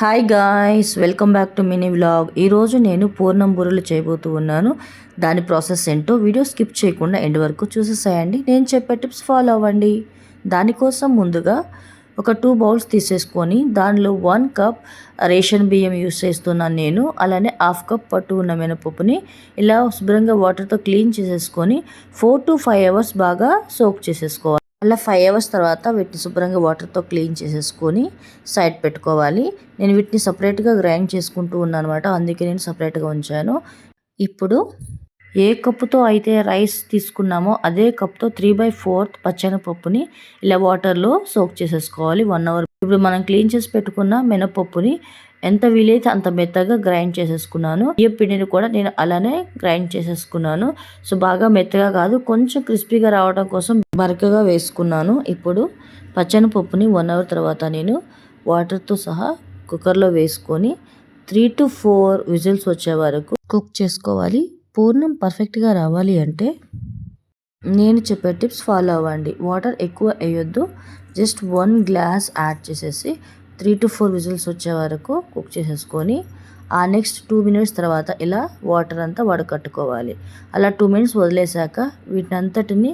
Hi guys, welcome back to mini vlog. ఈరోజు నేను పూర్ణం బూరెలు చేయబోతూ ఉన్నాను. దాని ప్రాసెస్ ఏంటో వీడియో స్కిప్ చేయకుండా ఎండ్ వరకు చూసేసేయండి. నేను చెప్పే టిప్స్ ఫాలో అవ్వండి. దానికోసం ముందుగా ఒక 2 బౌల్స్ తీసేసుకొని దానిలో 1 కప్ రేషన్ బియ్యం యూస్ చేస్తున్నాను నేను. అలానే హాఫ్ కప్ పట్టు ఉన్న మినపప్పుని ఇలా శుభ్రంగా వాటర్తో క్లీన్ చేసేసుకొని 4 to 5 అవర్స్ బాగా సోక్ చేసేసుకోవాలి. అలా 5 అవర్స్ తర్వాత వీటిని శుభ్రంగా వాటర్తో క్లీన్ చేసేసుకొని సైడ్ పెట్టుకోవాలి. నేను వీటిని సపరేట్గా గ్రైండ్ చేసుకుంటూ ఉన్నాను అనమాట. అందుకే నేను సపరేట్గా ఉంచాను. ఇప్పుడు ఏ కప్పుతో అయితే రైస్ తీసుకున్నామో అదే కప్తో 3/4 పచ్చెనపప్పుని ఇలా వాటర్లో సోక్ చేసేసుకోవాలి 1 అవర్. ఇప్పుడు మనం క్లీన్ చేసి పెట్టుకున్న మినపప్పుని ఎంత వీలైతే అంత మెత్తగా గ్రైండ్ చేసేసుకున్నాను. ఈ పిండిని కూడా నేను అలానే గ్రైండ్ చేసేసుకున్నాను. సో బాగా మెత్తగా కాదు, కొంచెం క్రిస్పీగా రావడం కోసం బరకగా వేసుకున్నాను. ఇప్పుడు పచ్చెనపప్పుని 1 అవర్ తర్వాత నేను వాటర్తో సహా కుక్కర్లో వేసుకొని 3 to 4 విజిల్స్ వచ్చే వరకు కుక్ చేసుకోవాలి. పూర్ణం పర్ఫెక్ట్గా రావాలి అంటే నేను చెప్పే టిప్స్ ఫాలో అవ్వండి. వాటర్ ఎక్కువ వేయొద్దు, జస్ట్ 1 గ్లాస్ యాడ్ చేసేసి 3 to 4 విజిల్స్ వచ్చే వరకు కుక్ చేసేసుకొని ఆ నెక్స్ట్ 2 మినిట్స్ తర్వాత ఇలా వాటర్ అంతా వడకట్టుకోవాలి. అలా 2 మినిట్స్ వదిలేసాక వీటినంతటిని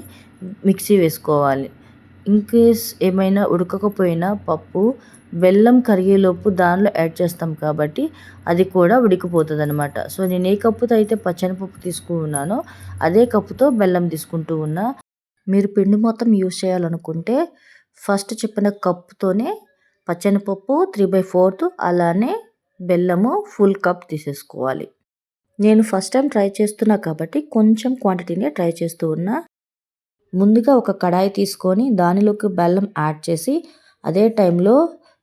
మిక్సీ వేసుకోవాలి. ఇన్ కేస్ ఏమైనా ఉడకకపోయినా పప్పు బెల్లం కరిగేలోపు దానిలో యాడ్ చేస్తాం కాబట్టి అది కూడా ఉడికిపోతుంది అనమాట. సో నేను ఏ కప్పుతో అయితే పచ్చెనపప్పు తీసుకున్నానో అదే కప్పుతో బెల్లం తీసుకుంటూ ఉన్నా. మీరు పిండి మొత్తం యూస్ చేయాలనుకుంటే ఫస్ట్ చెప్పిన కప్పుతోనే పచ్చెనపప్పు 3/4, అలానే బెల్లము ఫుల్ కప్ తీసేసుకోవాలి. నేను ఫస్ట్ టైం ట్రై చేస్తున్నా కాబట్టి కొంచెం క్వాంటిటీనే ట్రై చేస్తూ ఉన్నా. ముందుగా ఒక కడాయి తీసుకొని దానిలోకి బెల్లం యాడ్ చేసి అదే టైంలో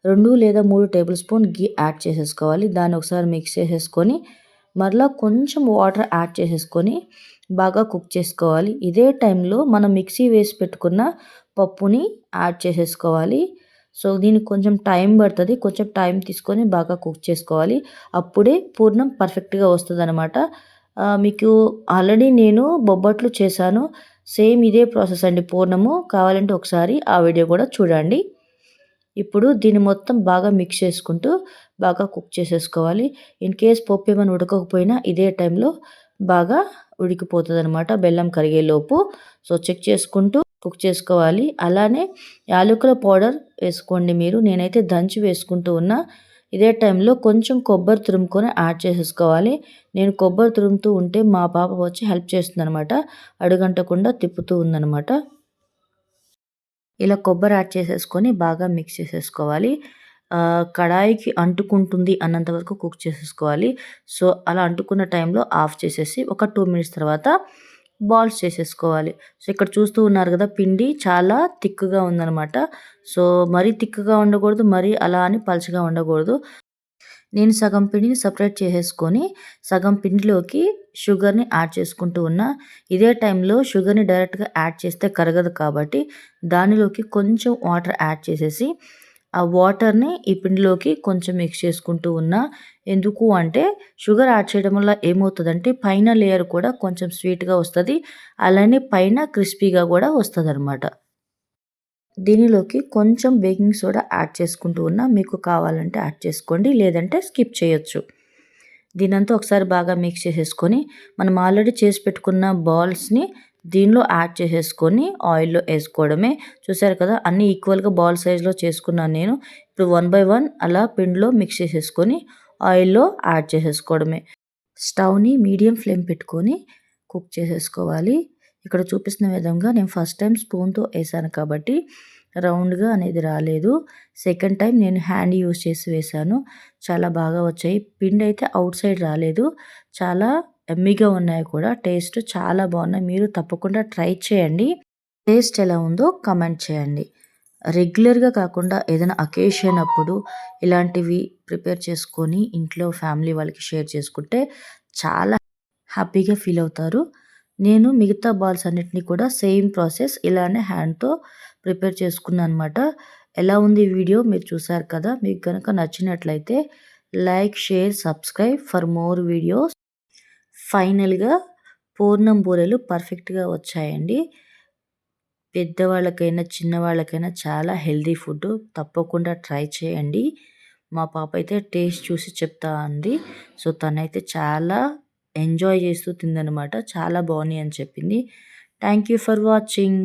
2 లేదా 3 టేబుల్ స్పూన్ గీ యాడ్ చేసేసుకోవాలి. దాన్ని ఒకసారి మిక్స్ చేసేసుకొని మరలా కొంచెం వాటర్ యాడ్ చేసేసుకొని బాగా కుక్ చేసుకోవాలి. ఇదే టైంలో మనం మిక్సీ వేసి పెట్టుకున్న పప్పుని యాడ్ చేసేసుకోవాలి. సో దీనికి కొంచెం టైం పడుతుంది. కొంచెం టైం తీసుకొని బాగా కుక్ చేసుకోవాలి. అప్పుడే పూర్ణం పర్ఫెక్ట్గా వస్తుంది అనమాట. మీకు ఆల్రెడీ నేను బొబ్బట్లు చేశాను. సేమ్ ఇదే ప్రాసెస్ అండి పూర్ణము. కావాలంటే ఒకసారి ఆ వీడియో కూడా చూడండి. ఇప్పుడు దీన్ని మొత్తం బాగా మిక్స్ చేసుకుంటూ బాగా కుక్ చేసేసుకోవాలి. ఇన్ కేస్ పప్పు ఏమైనా ఉడకకపోయినా ఇదే టైంలో బాగా ఉడికిపోతుంది అనమాట బెల్లం కరిగేలోపు. సో చెక్ చేసుకుంటూ కుక్ చేసుకోవాలి. అలానే యాలకుల పౌడర్ వేసుకోండి మీరు. నేనైతే దంచి వేసుకుంటూ ఉన్నా. ఇదే టైంలో కొంచెం కొబ్బరి తురుముకొని యాడ్ చేసేసుకోవాలి. నేను కొబ్బరి తురుముతూ ఉంటే మా పాప వచ్చి హెల్ప్ చేస్తుంది అనమాట. అడుగంటకుండా తిప్పుతూ ఉందనమాట. ఇలా కొబ్బరి యాడ్ చేసేసుకొని బాగా మిక్స్ చేసేసుకోవాలి. కడాయికి అంటుకుంటుంది అన్నంత వరకు కుక్ చేసేసుకోవాలి. సో అలా అంటుకున్న టైంలో ఆఫ్ చేసేసి ఒక 2 మినిట్స్ తర్వాత బాల్స్ చేసేసుకోవాలి. సో ఇక్కడ చూస్తూ ఉన్నారు కదా, పిండి చాలా థిక్గా ఉందనమాట. సో మరీ థిక్గా ఉండకూడదు, మరీ అలా అని పలచగా ఉండకూడదు. నేను సగం పిండిని సపరేట్ చేసేసుకొని సగం పిండిలోకి షుగర్ని యాడ్ చేసుకుంటూ ఉన్నా. ఇదే టైంలో షుగర్ని డైరెక్ట్గా యాడ్ చేస్తే కరగదు కాబట్టి దానిలోకి కొంచెం వాటర్ యాడ్ చేసేసి ఆ వాటర్ని ఈ పిండిలోకి కొంచెం మిక్స్ చేసుకుంటూ ఉన్నా. ఎందుకు అంటే షుగర్ యాడ్ చేయడం వల్ల ఏమవుతుందంటే పైన లేయర్ కూడా కొంచెం స్వీట్గా వస్తుంది, అలానే పైన క్రిస్పీగా కూడా వస్తుంది అనమాట. దీనిలోకి కొంచెం బేకింగ్ సోడా యాడ్ చేసుకుంటూ ఉన్నా. మీకు కావాలంటే యాడ్ చేసుకోండి, లేదంటే స్కిప్ చేయొచ్చు. దీనంతా ఒకసారి బాగా మిక్స్ చేసేసుకొని మనం ఆల్రెడీ చేసి పెట్టుకున్న బాల్స్ని దీనిలో యాడ్ చేసేసుకొని ఆయిల్లో వేసుకోవడమే. చూసారు కదా, అన్నీ ఈక్వల్గా బాల్ సైజ్లో చేసుకున్నాను నేను. ఇప్పుడు 1 by 1 అలా పిండిలో మిక్స్ చేసేసుకొని ఆయిల్లో యాడ్ చేసేసుకోవడమే. స్టవ్ని మీడియం ఫ్లేమ్ పెట్టుకొని కుక్ చేసేసుకోవాలి. ఇక్కడ చూపిస్తున్న విధంగా నేను ఫస్ట్ టైం స్పూన్తో వేసాను కాబట్టి రౌండ్గా అనేది రాలేదు. సెకండ్ టైం నేను హ్యాండ్ యూస్ చేసి వేసాను. చాలా బాగా వచ్చాయి. పిండి అయితే అవుట్ సైడ్ రాలేదు. చాలా ఎమ్మీగా ఉన్నాయి కూడా. టేస్ట్ చాలా బాగున్నాయి. మీరు తప్పకుండా ట్రై చేయండి. టేస్ట్ ఎలా ఉందో కమెంట్ చేయండి. రెగ్యులర్గా కాకుండా ఏదైనా అకేషన్ అప్పుడు ఇలాంటివి ప్రిపేర్ చేసుకొని ఇంట్లో ఫ్యామిలీ వాళ్ళకి షేర్ చేసుకుంటే చాలా హ్యాపీగా ఫీల్ అవుతారు. నేను మిగతా బాల్స్ అన్నిటిని కూడా సేమ్ ప్రాసెస్ ఇలానే హ్యాండ్తో ప్రిపేర్ చేసుకున్నాను అనమాట. ఎలా ఉంది వీడియో మీరు చూసారు కదా. మీకు కనుక నచ్చినట్లయితే like, share, subscribe for more videos. ఫైనల్గా పూర్ణం బూరెలు పర్ఫెక్ట్గా వచ్చాయండి. పెద్దవాళ్ళకైనా చిన్నవాళ్ళకైనా చాలా హెల్దీ ఫుడ్. తప్పకుండా ట్రై చేయండి. మా పాప అయితే టేస్ట్ చూసి చెప్తా అంది. సో తనైతే చాలా ఎంజాయ్ చేస్తూ తిందనమాట. చాలా బాగున్నాయి అని చెప్పింది. Thank you for watching.